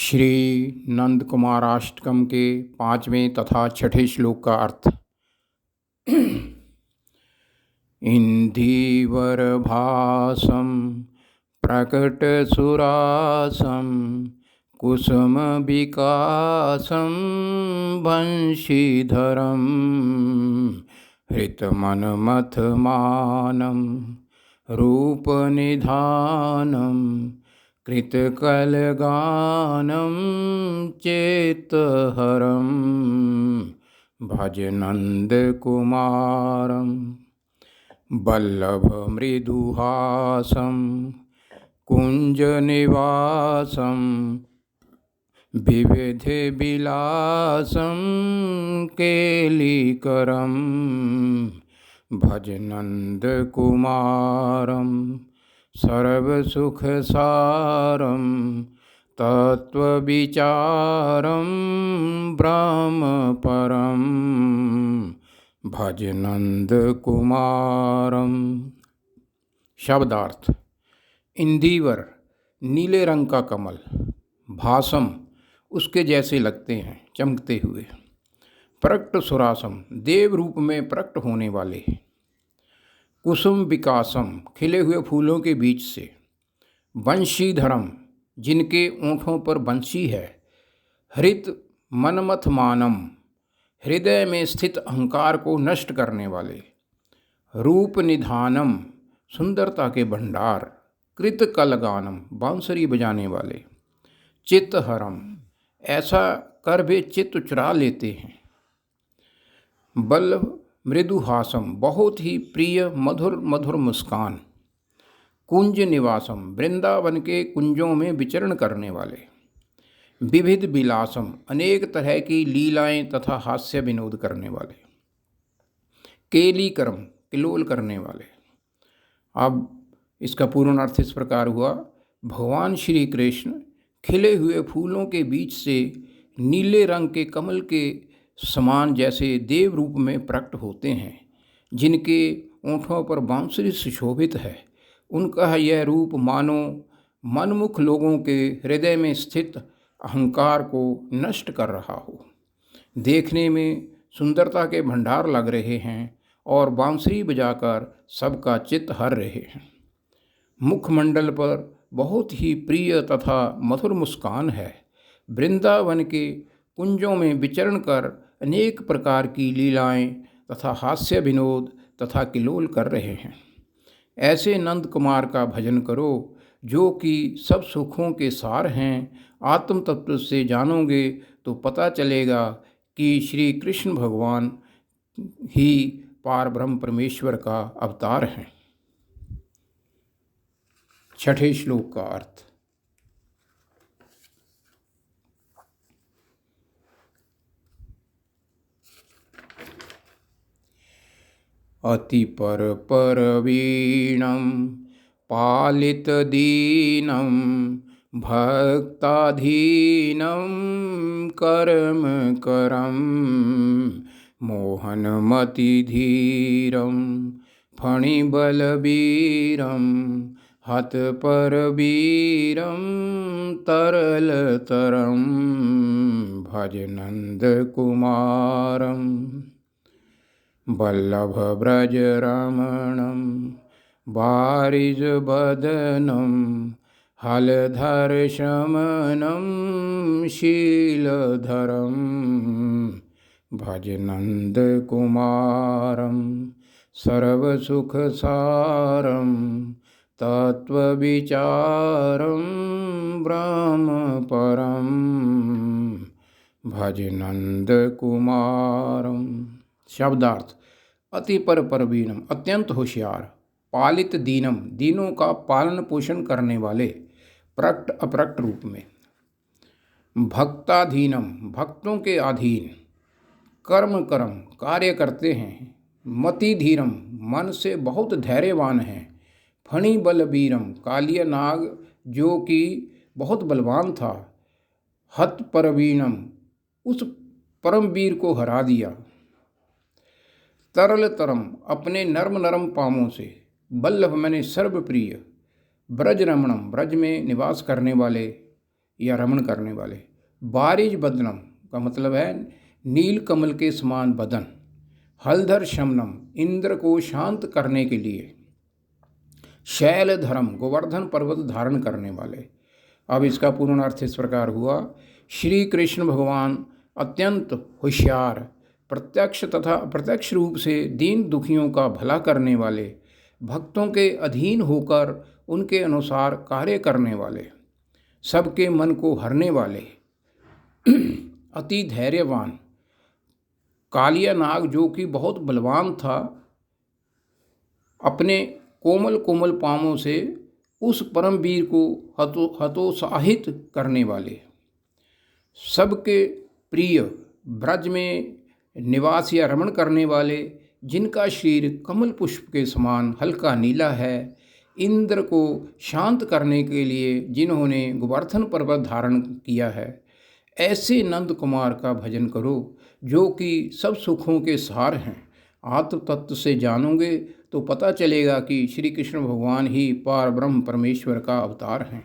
श्री नंद कुमाराष्टकम के 5वें तथा छठे श्लोक का अर्थ। इंधीवर भासम प्रकट सुरासम कुसुम विकासम वंशीधरम हृतमनमथ मानम रूप निधानम कृतकलगानं चेतहरं भज नन्दकुमारं वल्लभमृदुहासं कुञ्जनिवासं विविधविलासं केलिकरं भज नन्दकुमारं सर्वसुखसारं तत्त्वविचारं ब्रह्मपरं भज नन्दकुमारं। शब्दार्थ। इंदिवर नीले रंग का कमल, भासम उसके जैसे लगते हैं चमकते हुए, प्रकट सुरासम देव रूप में प्रकट होने वाले, कुसुम विकासम खिले हुए फूलों के बीच से, वंशीधरम जिनके ओंठों पर बंशी है, हृत मनमथ मानम हृदय में स्थित अहंकार को नष्ट करने वाले, रूप निधानम सुंदरता के भंडार, कृत कलगानम बांसुरी बजाने वाले, चित्तहरम ऐसा कर वे चित्त चुरा लेते हैं, बल्लभ मृदुहासम बहुत ही प्रिय मधुर मधुर मुस्कान, कुंज निवासम वृंदावन के कुंजों में विचरण करने वाले, विविध विलासम अनेक तरह की लीलाएं तथा हास्य विनोद करने वाले, केलीकरम किलोल करने वाले। अब इसका पूर्ण अर्थ इस प्रकार हुआ। भगवान श्री कृष्ण खिले हुए फूलों के बीच से नीले रंग के कमल के समान जैसे देव रूप में प्रकट होते हैं, जिनके ओंठों पर बांसुरी सुशोभित है। उनका यह रूप मानो मनमुख लोगों के हृदय में स्थित अहंकार को नष्ट कर रहा हो। देखने में सुंदरता के भंडार लग रहे हैं और बांसुरी बजाकर सबका चित्त हर रहे हैं। मुखमंडल पर बहुत ही प्रिय तथा मधुर मुस्कान है। वृंदावन के कुंजों में विचरण कर अनेक प्रकार की लीलाएं तथा हास्य विनोद तथा किलोल कर रहे हैं। ऐसे नंद कुमार का भजन करो जो कि सब सुखों के सार हैं। आत्म तत्व से जानोगे तो पता चलेगा कि श्री कृष्ण भगवान ही पार ब्रह्म परमेश्वर का अवतार हैं। छठे श्लोक का अर्थ। अति पर परवीणं पालित दीनं भक्ताधीनं कर्म करं मोहनमतिधीरं फणिबलवीरं हतपरवीरं तरलतरं भज नन्दकुमारं वल्लभव्रजरमणं वारिजवदनं हलधरशमनं शीलधरं भज नन्दकुमारं सर्वसुखसारं तत्त्वविचारं ब्रह्मपरं भज नन्दकुमारं। शब्दार्थ। अति पर परवीनम अत्यंत होशियार, पालित दीनम दीनों का पालन पोषण करने वाले, प्रकट अप्रकट रूप में, भक्ताधीनम भक्तों के अधीन, कर्म करम कार्य करते हैं, मतिधीरम मन से बहुत धैर्यवान हैं, फणि बलवीरम कालिया नाग जो कि बहुत बलवान था, हत परवीणम उस परमवीर को हरा दिया, तरल तरम अपने नर्म नरम पामों से, बल्लभ मैंने सर्वप्रिय, ब्रज रमणम ब्रज में निवास करने वाले, या रमण करने वाले। बारिज बदनम का मतलब है नील कमल के समान बदन। हलधर शमनम इंद्र को शांत करने के लिए। शैलधरम गोवर्धन पर्वत धारण करने वाले। अब इसका पूर्ण अर्थ इस प्रकार हुआ, श्री कृष्ण भगवान अत्यंत होशियार, प्रत्यक्ष तथा अप्रत्यक्ष रूप से दीन दुखियों का भला करने वाले, भक्तों के अधीन होकर उनके अनुसार कार्य करने वाले, सबके मन को हरने वाले, अति धैर्यवान। कालिया नाग जो कि बहुत बलवान था, अपने कोमल कोमल पांवों से उस परमवीर को हतोत्साहित करने वाले, सबके प्रिय, ब्रज में निवास या रमण करने वाले, जिनका शरीर कमल पुष्प के समान हल्का नीला है, इंद्र को शांत करने के लिए जिन्होंने गोवर्धन पर्वत धारण किया है, ऐसे नंद कुमार का भजन करो जो कि सब सुखों के सार हैं। आत्म तत्व से जानोगे तो पता चलेगा कि श्री कृष्ण भगवान ही पार ब्रह्म परमेश्वर का अवतार हैं।